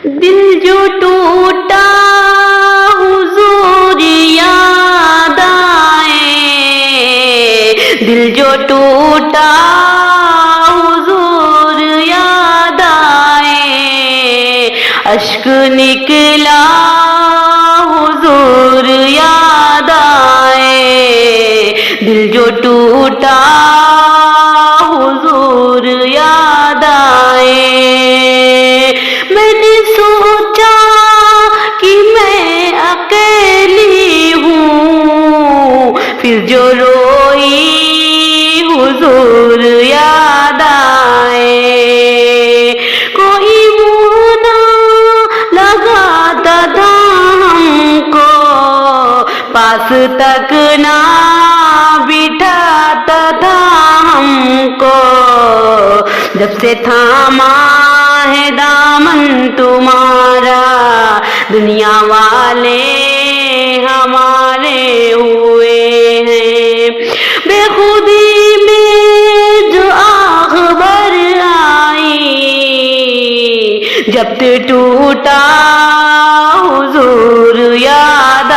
دل جو ٹوٹا حضور یاد آئے، دل جو ٹوٹا حضور یاد آئے، اشک نکلا حضور یاد آئے، دل جو ٹوٹا حضور یاد آئے۔ میں نے سوچا کہ میں اکیلی ہوں، پھر جو روئی حضور یاد آئے، کوئی منہ نہ لگاتا تھا ہم کو، پاس تک نہ بٹھاتا تھا ہم کو، جب سے تھاما ہے دامن تمہارا، دنیا والے ہمارے ہوئے ہیں، بے خودی میں جو آخبر آئی، جب ٹوٹا حضور یاد